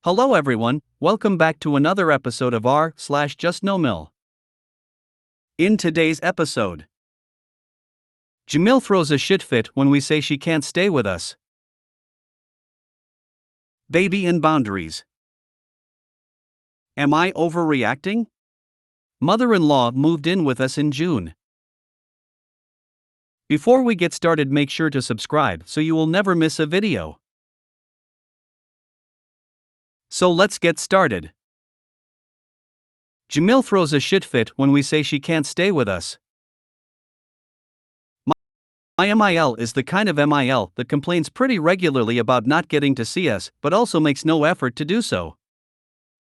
Hello everyone, welcome back to another episode of r/JustNoMil. In today's episode, Jamil throws a shit fit when we say she can't stay with us. Baby and boundaries. Am I overreacting? Mother-in-law moved in with us in June. Before we get started, make sure to subscribe so you will never miss a video. So let's get started. Jamil throws a shit fit when we say she can't stay with us. My MIL is the kind of MIL that complains pretty regularly about not getting to see us, but also makes no effort to do so.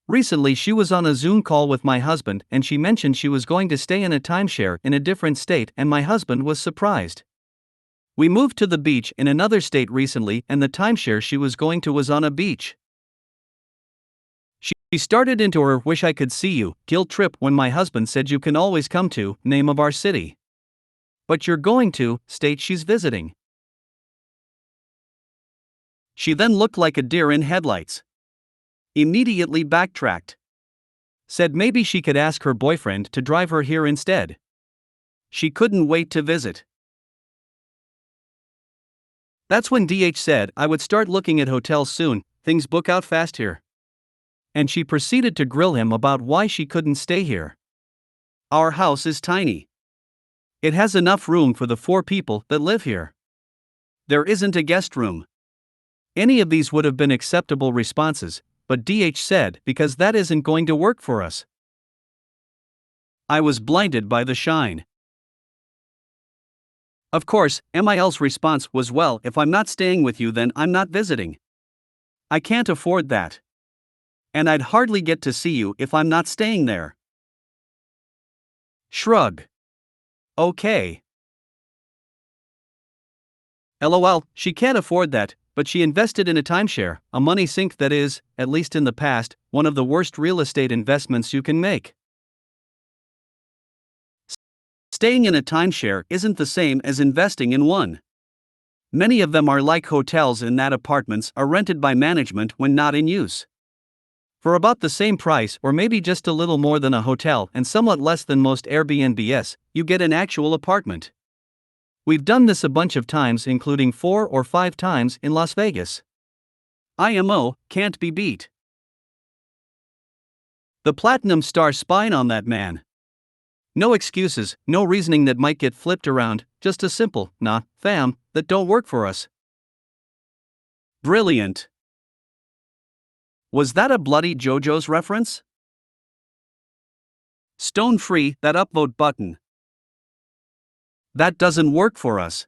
Recently, she was on a Zoom call with my husband and she mentioned she was going to stay in a timeshare in a different state, and my husband was surprised. We moved to the beach in another state recently, and the timeshare she was going to was on a beach. She started into her "wish I could see you" guilt trip when my husband said you can always come to name of our city. But you're going to state she's visiting. She then looked like a deer in headlights. Immediately backtracked. Said maybe she could ask her boyfriend to drive her here instead. She couldn't wait to visit. That's when DH said I would start looking at hotels soon, things book out fast here. And she proceeded to grill him about why she couldn't stay here. Our house is tiny. It has enough room for the 4 people that live here. There isn't a guest room. Any of these would have been acceptable responses, but DH said because that isn't going to work for us. I was blinded by the shine. Of course, MIL's response was, well, if I'm not staying with you, then I'm not visiting. I can't afford that. And I'd hardly get to see you if I'm not staying there. Shrug. Okay. LOL, she can't afford that, but she invested in a timeshare, a money sink that is, at least in the past, one of the worst real estate investments you can make. Staying in a timeshare isn't the same as investing in one. Many of them are like hotels in that apartments are rented by management when not in use. For about the same price, or maybe just a little more than a hotel and somewhat less than most Airbnbs, you get an actual apartment. We've done this a bunch of times, including 4 or 5 times in Las Vegas. IMO can't be beat. The platinum star spine on that man. No excuses, no reasoning that might get flipped around, just a simple, nah, fam, that don't work for us. Brilliant. Was that a bloody JoJo's reference? Stone free that upvote button. That doesn't work for us.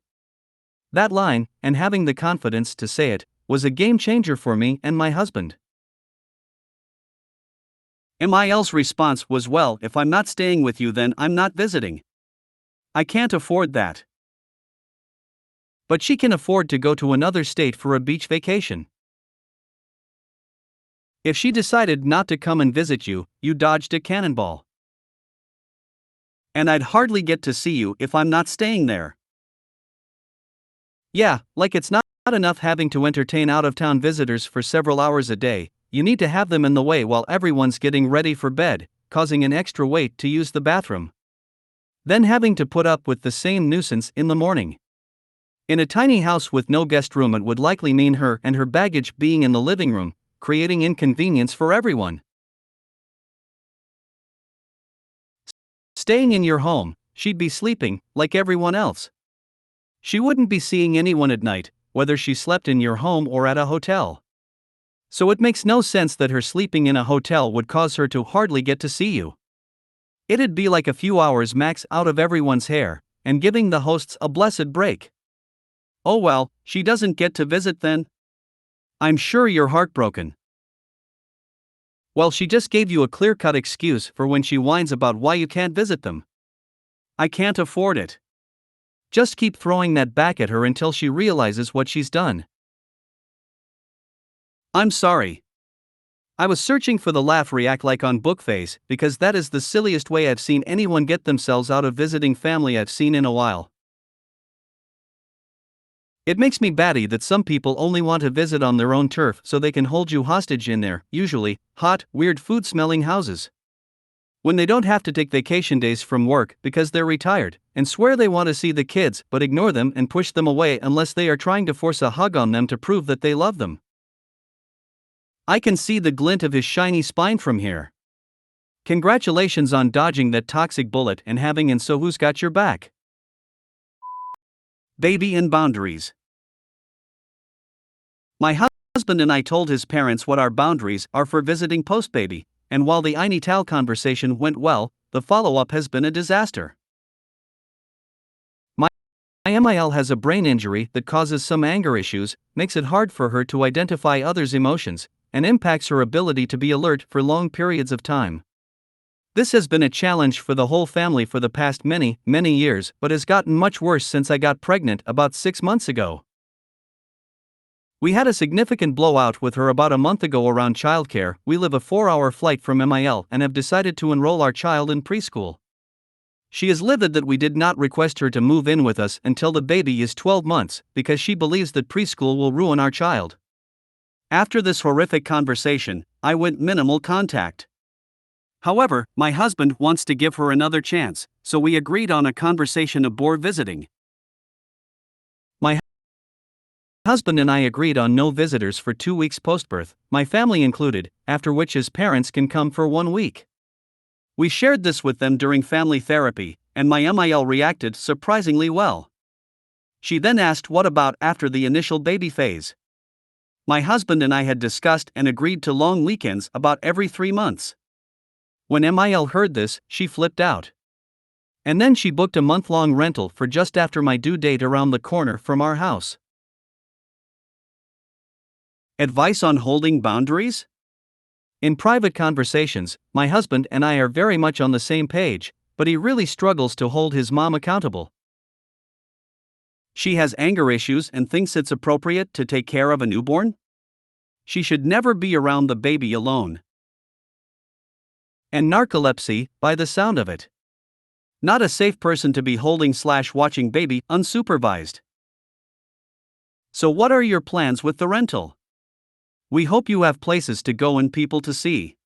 That line, and having the confidence to say it, was a game changer for me and my husband. MIL's response was, well, if I'm not staying with you, then I'm not visiting. I can't afford that. But she can afford to go to another state for a beach vacation. If she decided not to come and visit you, you dodged a cannonball. And I'd hardly get to see you if I'm not staying there. Yeah, like it's not enough having to entertain out-of-town visitors for several hours a day, you need to have them in the way while everyone's getting ready for bed, causing an extra wait to use the bathroom. Then having to put up with the same nuisance in the morning. In a tiny house with no guest room, it would likely mean her and her baggage being in the living room, creating inconvenience for everyone. Staying in your home, she'd be sleeping like everyone else. She wouldn't be seeing anyone at night, whether she slept in your home or at a hotel. So it makes no sense that her sleeping in a hotel would cause her to hardly get to see you. It'd be like a few hours max out of everyone's hair, and giving the hosts a blessed break. Oh well, she doesn't get to visit then? I'm sure you're heartbroken. Well, she just gave you a clear-cut excuse for when she whines about why you can't visit them. I can't afford it. Just keep throwing that back at her until she realizes what she's done. I'm sorry. I was searching for the laugh react like on Bookface, because that is the silliest way I've seen anyone get themselves out of visiting family I've seen in a while. It makes me batty that some people only want to visit on their own turf so they can hold you hostage in their, usually, hot, weird food-smelling houses. When they don't have to take vacation days from work because they're retired, and swear they want to see the kids but ignore them and push them away unless they are trying to force a hug on them to prove that they love them. I can see the glint of his shiny spine from here. Congratulations on dodging that toxic bullet and having and so who's got your back? Baby and boundaries. My husband and I told his parents what our boundaries are for visiting post-baby, and while the Inital conversation went well, the follow-up has been a disaster. My MIL has a brain injury that causes some anger issues, makes it hard for her to identify others' emotions, and impacts her ability to be alert for long periods of time. This has been a challenge for the whole family for the past many years, but has gotten much worse since I got pregnant about 6 months ago. We had a significant blowout with her about a month ago around childcare. We live a 4-hour flight from MIL and have decided to enroll our child in preschool. She is livid that we did not request her to move in with us until the baby is 12 months because she believes that preschool will ruin our child. After this horrific conversation, I went minimal contact. However, my husband wants to give her another chance, so we agreed on a conversation aboard visiting. My husband and I agreed on no visitors for 2 weeks post-birth, my family included, after which his parents can come for 1 week. We shared this with them during family therapy, and my MIL reacted surprisingly well. She then asked what about after the initial baby phase. My husband and I had discussed and agreed to long weekends about every 3 months. When MIL heard this, she flipped out. And then she booked a month-long rental for just after my due date around the corner from our house. Advice on holding boundaries? In private conversations, my husband and I are very much on the same page, but he really struggles to hold his mom accountable. She has anger issues and thinks it's appropriate to take care of a newborn? She should never be around the baby alone. And narcolepsy, by the sound of it. Not a safe person to be holding/watching baby unsupervised. So what are your plans with the rental? We hope you have places to go and people to see.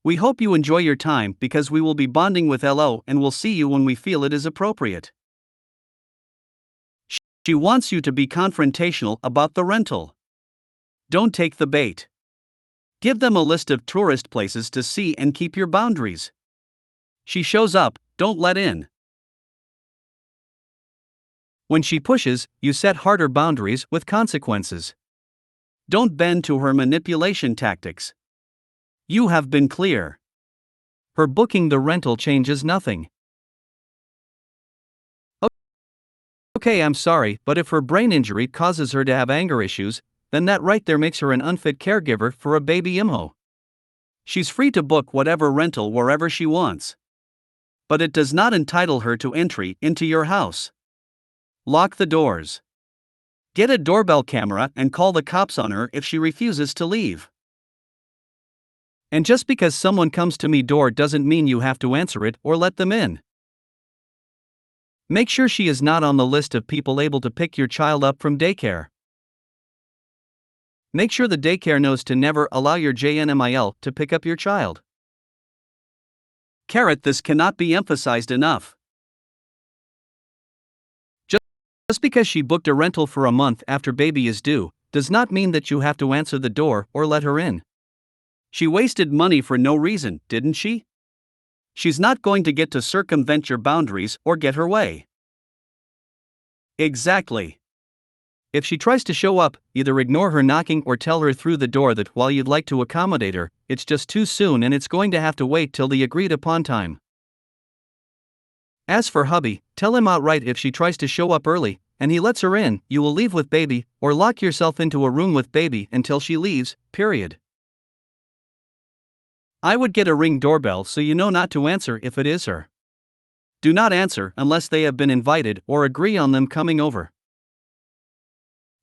We hope you enjoy your time because we will be bonding with LO and will see you when we feel it is appropriate. She wants you to be confrontational about the rental. Don't take the bait. Give them a list of tourist places to see and keep your boundaries. She shows up, don't let in. When she pushes, you set harder boundaries with consequences. Don't bend to her manipulation tactics. You have been clear. Her booking the rental changes nothing. Okay, I'm sorry, but if her brain injury causes her to have anger issues, then that right there makes her an unfit caregiver for a baby IMHO. She's free to book whatever rental wherever she wants. But it does not entitle her to entry into your house. Lock the doors. Get a doorbell camera and call the cops on her if she refuses to leave. And just because someone comes to me door doesn't mean you have to answer it or let them in. Make sure she is not on the list of people able to pick your child up from daycare. Make sure the daycare knows to never allow your JNMIL to pick up your child. This cannot be emphasized enough. Just because she booked a rental for a month after baby is due, does not mean that you have to answer the door or let her in. She wasted money for no reason, didn't she? She's not going to get to circumvent your boundaries or get her way. Exactly. If she tries to show up, either ignore her knocking or tell her through the door that while you'd like to accommodate her, it's just too soon and it's going to have to wait till the agreed upon time. As for hubby, tell him outright if she tries to show up early, and he lets her in, you will leave with baby, or lock yourself into a room with baby until she leaves, period. I would get a Ring doorbell so you know not to answer if it is her. Do not answer unless they have been invited or agree on them coming over.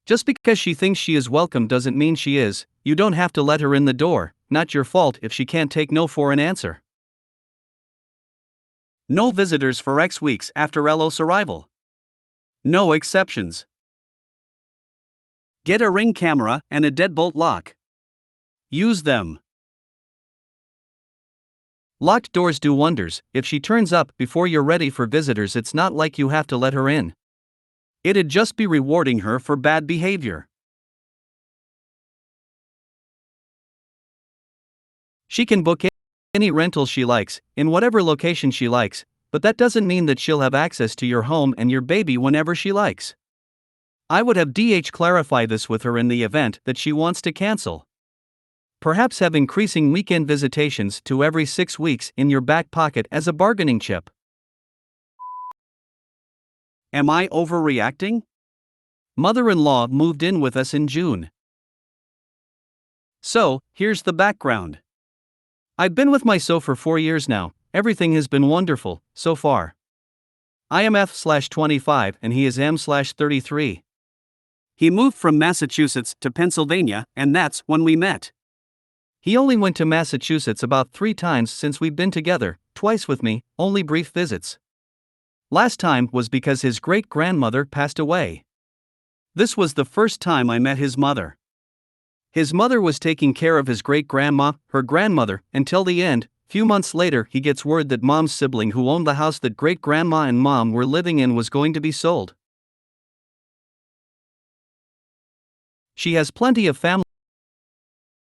Just because she thinks she is welcome doesn't mean she is. You don't have to let her in the door, not your fault if she can't take no for an answer. No visitors for X weeks after LO's arrival. No exceptions. Get a Ring camera and a deadbolt lock. Use them. Locked doors do wonders. If she turns up before you're ready for visitors, it's not like you have to let her in. It'd just be rewarding her for bad behavior. She can book any rental she likes, in whatever location she likes, but that doesn't mean that she'll have access to your home and your baby whenever she likes. I would have clarify this with her in the event that she wants to cancel. Perhaps have increasing weekend visitations to every 6 weeks in your back pocket as a bargaining chip. Am I overreacting? Mother-in-law moved in with us in June. So, here's the background. I've been with my so for 4 years now. Everything has been wonderful, so far. I am F/25 and he is M/33. He moved from Massachusetts to Pennsylvania, and that's when we met. He only went to Massachusetts about 3 times since we've been together, twice with me, only brief visits. Last time was because his great-grandmother passed away. This was the first time I met his mother. His mother was taking care of his great-grandma, her grandmother, until the end. Few months later, he gets word that mom's sibling who owned the house that great-grandma and mom were living in was going to be sold. She has plenty of family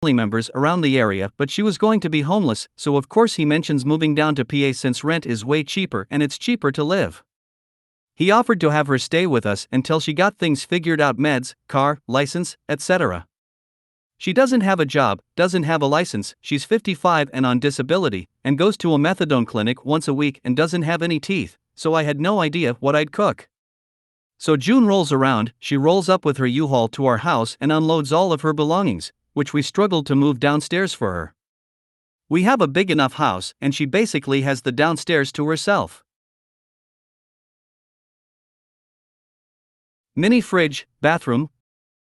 members around the area, but she was going to be homeless, so of course he mentions moving down to PA since rent is way cheaper and it's cheaper to live. He offered to have her stay with us until she got things figured out: meds, car, license, etc. She doesn't have a job, doesn't have a license, she's 55 and on disability, and goes to a methadone clinic once a week and doesn't have any teeth, so I had no idea what I'd cook. So June rolls around, she rolls up with her U-Haul to our house and unloads all of her belongings, which we struggled to move downstairs for her. We have a big enough house, and she basically has the downstairs to herself. Mini fridge, bathroom,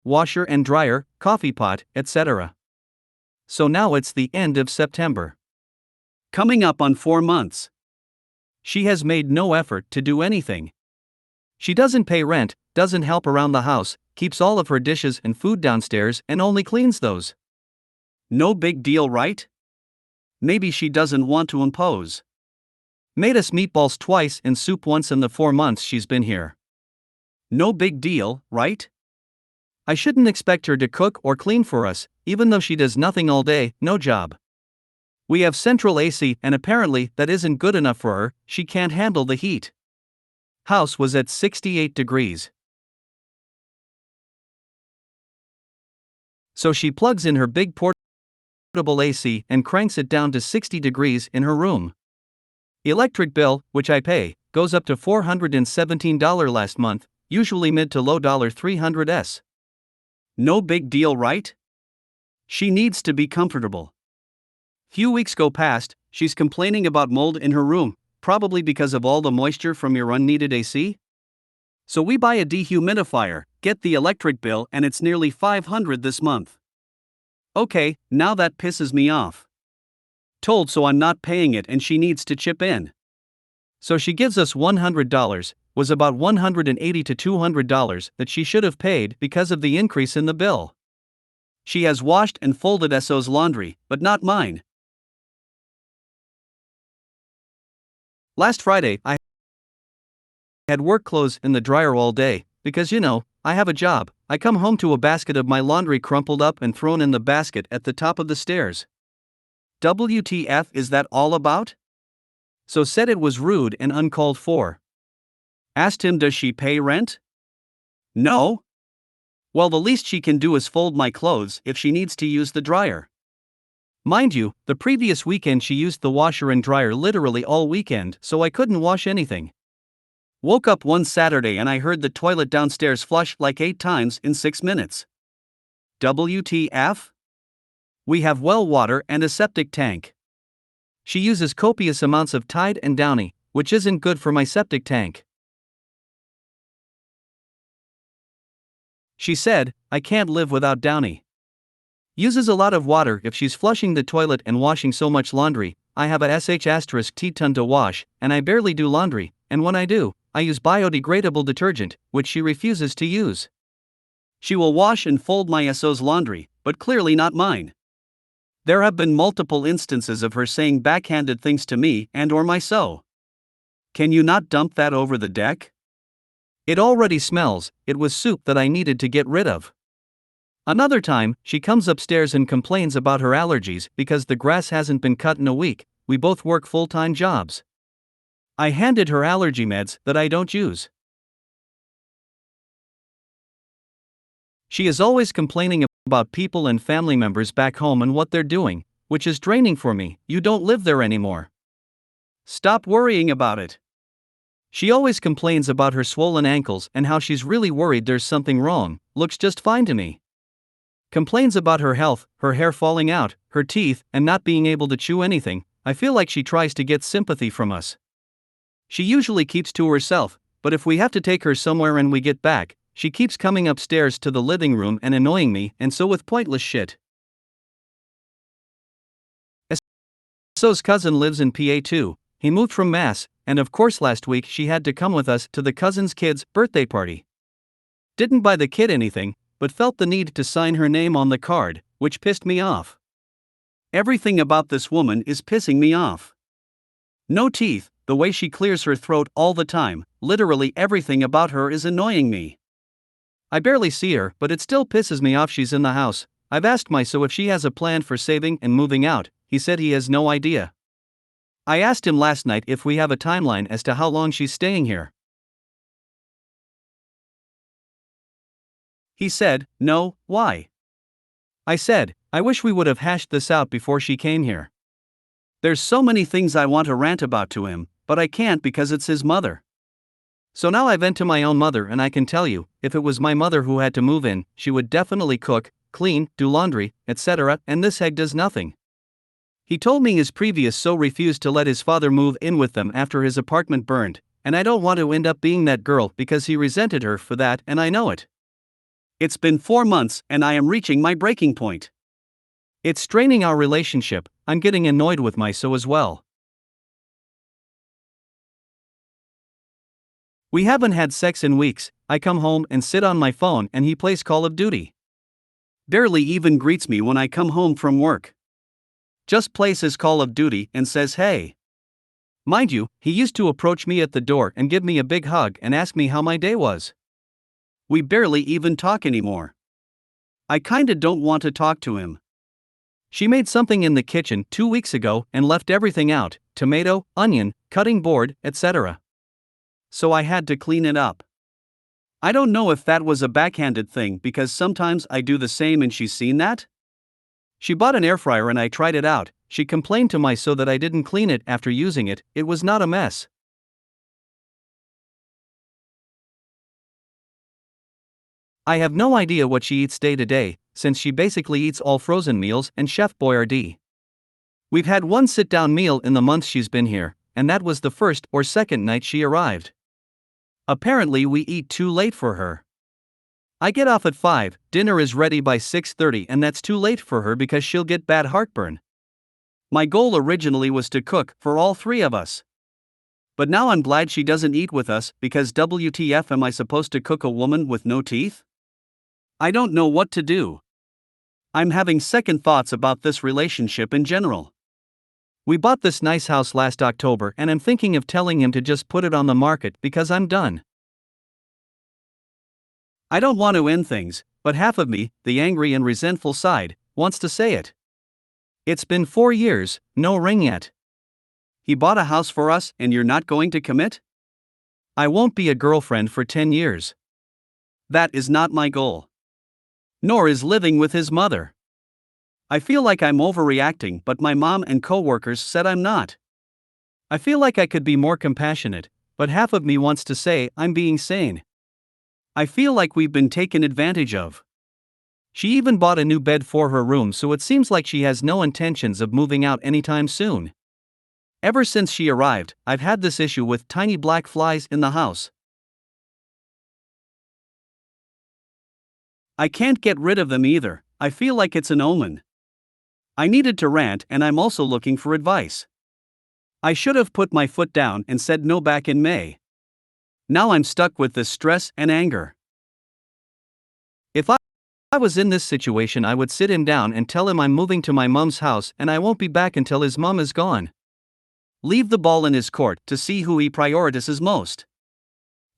washer and dryer, coffee pot, etc. So now it's the end of September. Coming up on 4 months. She has made no effort to do anything. She doesn't pay rent, doesn't help around the house, keeps all of her dishes and food downstairs and only cleans those. No big deal, right? Maybe she doesn't want to impose. Made us meatballs twice and soup once in the 4 months she's been here. No big deal, right? I shouldn't expect her to cook or clean for us, even though she does nothing all day, no job. We have central AC and apparently that isn't good enough for her, she can't handle the heat. House was at 68 degrees. So she plugs in her big portable AC and cranks it down to 60 degrees in her room. Electric bill, which I pay, goes up to $417 last month, usually mid to low $300s. No big deal, right? She needs to be comfortable. Few weeks go past, she's complaining about mold in her room, probably because of all the moisture from your unneeded AC. So we buy a dehumidifier, get the electric bill, and it's nearly $500 this month. Okay, now that pisses me off. Told so I'm not paying it and she needs to chip in. So she gives us $100, was about $180 to $200 that she should have paid because of the increase in the bill. She has washed and folded SO's laundry, but not mine. Last Friday, I had work clothes in the dryer all day, because I have a job. I come home to a basket of my laundry crumpled up and thrown in the basket at the top of the stairs. WTF is that all about? So said it was rude and uncalled for. Asked him, does she pay rent? No. Well, the least she can do is fold my clothes if she needs to use the dryer. Mind you, the previous weekend she used the washer and dryer literally all weekend, so I couldn't wash anything. Woke up one Saturday and I heard the toilet downstairs flush like 8 times in 6 minutes. WTF? We have well water and a septic tank. She uses copious amounts of Tide and Downy, which isn't good for my septic tank. She said, I can't live without Downy. Uses a lot of water if she's flushing the toilet and washing so much laundry. I have a sh*t ton to wash, and I barely do laundry, and when I do, I use biodegradable detergent, which she refuses to use. She will wash and fold my SO's laundry, but clearly not mine. There have been multiple instances of her saying backhanded things to me and or my SO. Can you not dump that over the deck? It already smells. It was soup that I needed to get rid of. Another time, she comes upstairs and complains about her allergies because the grass hasn't been cut in a week. We both work full-time jobs. I handed her allergy meds that I don't use. She is always complaining about people and family members back home and what they're doing, which is draining for me. You don't live there anymore. Stop worrying about it. She always complains about her swollen ankles and how she's really worried there's something wrong. Looks just fine to me. Complains about her health, her hair falling out, her teeth, and not being able to chew anything. I feel like she tries to get sympathy from us. She usually keeps to herself, but if we have to take her somewhere and we get back, she keeps coming upstairs to the living room and annoying me, and so with pointless shit. SO's cousin lives in PA too. He moved from Mass, and of course last week she had to come with us to the cousin's kid's birthday party. Didn't buy the kid anything, but felt the need to sign her name on the card, which pissed me off. Everything about this woman is pissing me off. No teeth, the way she clears her throat all the time, literally everything about her is annoying me. I barely see her, but it still pisses me off she's in the house. I've asked my SO if she has a plan for saving and moving out. He said he has no idea. I asked him last night if we have a timeline as to how long she's staying here. He said, no, why? I said, I wish we would have hashed this out before she came here. There's so many things I want to rant about to him, but I can't because it's his mother. So now I vent to my own mother, and I can tell you, if it was my mother who had to move in, she would definitely cook, clean, do laundry, etc., and this hag does nothing. He told me his previous SO refused to let his father move in with them after his apartment burned, and I don't want to end up being that girl because he resented her for that, and I know it. It's been 4 months and I am reaching my breaking point. It's straining our relationship. I'm getting annoyed with my SO as well. We haven't had sex in weeks. I come home and sit on my phone and he plays Call of Duty. Barely even greets me when I come home from work. Just plays his Call of Duty and says hey. Mind you, he used to approach me at the door and give me a big hug and ask me how my day was. We barely even talk anymore. I kinda don't want to talk to him. She made something in the kitchen 2 weeks ago and left everything out, tomato, onion, cutting board, etc. So I had to clean it up. I don't know if that was a backhanded thing because sometimes I do the same and she's seen that. She bought an air fryer and I tried it out. She complained to my SO that I didn't clean it after using it. It was not a mess. I have no idea what she eats day to day, since she basically eats all frozen meals and Chef Boyardee. We've had one sit-down meal in the month she's been here, and that was the first or second night she arrived. Apparently we eat too late for her. I get off at 5, dinner is ready by 6:30, and that's too late for her because she'll get bad heartburn. My goal originally was to cook for all 3 of us. But now I'm glad she doesn't eat with us because WTF am I supposed to cook a woman with no teeth? I don't know what to do. I'm having second thoughts about this relationship in general. We bought this nice house last October and I'm thinking of telling him to just put it on the market because I'm done. I don't want to end things, but half of me, the angry and resentful side, wants to say it. It's been 4 years, no ring yet. He bought a house for us and you're not going to commit? I won't be a girlfriend for 10 years. That is not my goal. Nor is living with his mother. I feel like I'm overreacting, but my mom and coworkers said I'm not. I feel like I could be more compassionate, but half of me wants to say I'm being sane. I feel like we've been taken advantage of. She even bought a new bed for her room, so it seems like she has no intentions of moving out anytime soon. Ever since she arrived, I've had this issue with tiny black flies in the house. I can't get rid of them either. I feel like it's an omen. I needed to rant, and I'm also looking for advice. I should have put my foot down and said no back in May. Now I'm stuck with this stress and anger. If I was in this situation, I would sit him down and tell him I'm moving to my mom's house and I won't be back until his mom is gone. Leave the ball in his court to see who he prioritizes most.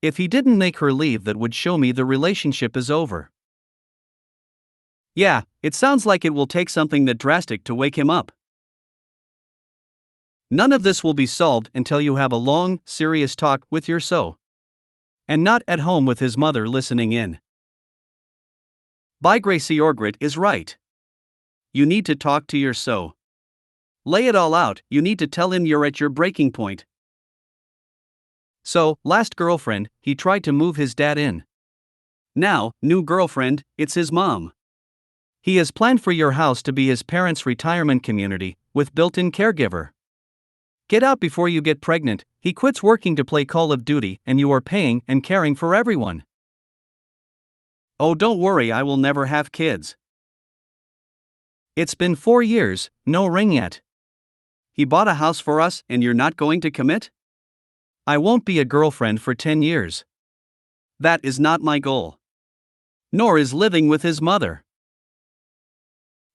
If he didn't make her leave, that would show me the relationship is over. Yeah, it sounds like it will take something that drastic to wake him up. None of this will be solved until you have a long, serious talk with your so. And not at home with his mother listening in. By Gracie Orgrit is right. You need to talk to your so. Lay it all out, you need to tell him you're at your breaking point. So, last girlfriend, he tried to move his dad in. Now, new girlfriend, it's his mom. He has planned for your house to be his parents' retirement community, with built-in caregiver. Get out before you get pregnant. He quits working to play Call of Duty and you are paying and caring for everyone. Oh, don't worry, I will never have kids. It's been 4 years, no ring yet. He bought a house for us and you're not going to commit? I won't be a girlfriend for 10 years. That is not my goal. Nor is living with his mother.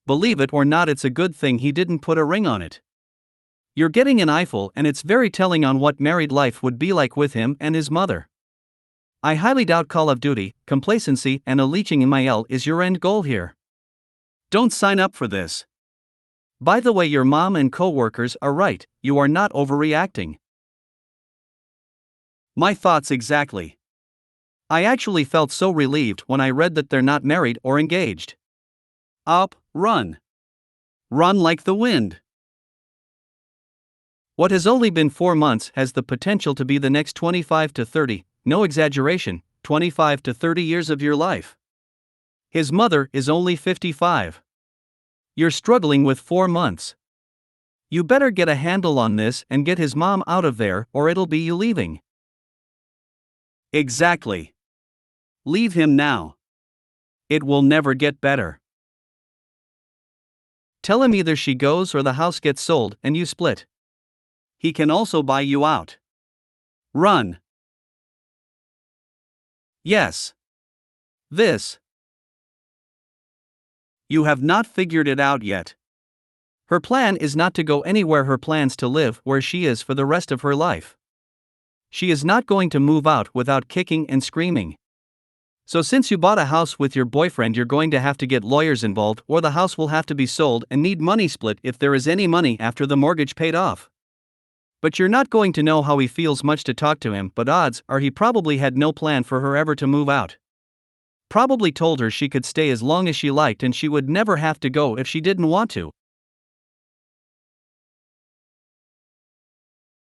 Believe it or not, it's a good thing he didn't put a ring on it. You're getting an eyeful, and it's very telling on what married life would be like with him and his mother. I highly doubt Call of Duty, complacency, and a leeching in my L is your end goal here. Don't sign up for this. By the way, your mom and co-workers are right, you are not overreacting. My thoughts exactly. I actually felt so relieved when I read that they're not married or engaged. Up, run. Run like the wind. What has only been 4 months has the potential to be the next 25 to 30, no exaggeration, 25 to 30 years of your life. His mother is only 55. You're struggling with 4 months. You better get a handle on this and get his mom out of there, or it'll be you leaving. Exactly. Leave him now. It will never get better. Tell him either she goes or the house gets sold and you split. He can also buy you out. Run. Yes. This. You have not figured it out yet. Her plan is not to go anywhere, her plan's to live where she is for the rest of her life. She is not going to move out without kicking and screaming. So since you bought a house with your boyfriend, you're going to have to get lawyers involved, or the house will have to be sold and need money split if there is any money after the mortgage paid off. But you're not going to know how he feels much to talk to him, but odds are he probably had no plan for her ever to move out. Probably told her she could stay as long as she liked and she would never have to go if she didn't want to.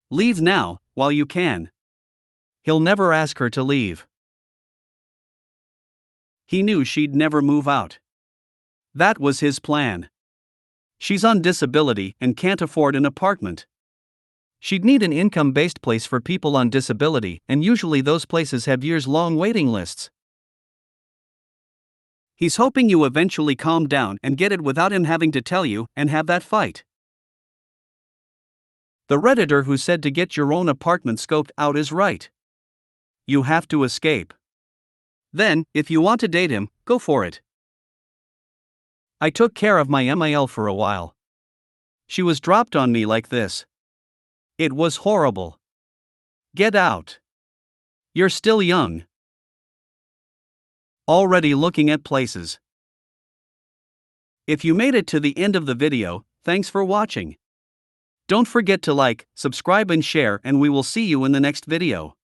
Leave now, while you can. He'll never ask her to leave. He knew she'd never move out. That was his plan. She's on disability and can't afford an apartment. She'd need an income-based place for people on disability, and usually those places have years-long waiting lists. He's hoping you eventually calm down and get it without him having to tell you and have that fight. The Redditor who said to get your own apartment scoped out is right. You have to escape. Then, if you want to date him, go for it. I took care of my MIL for a while. She was dropped on me like this. It was horrible. Get out. You're still young. Already looking at places. If you made it to the end of the video, thanks for watching. Don't forget to like, subscribe and share, and we will see you in the next video.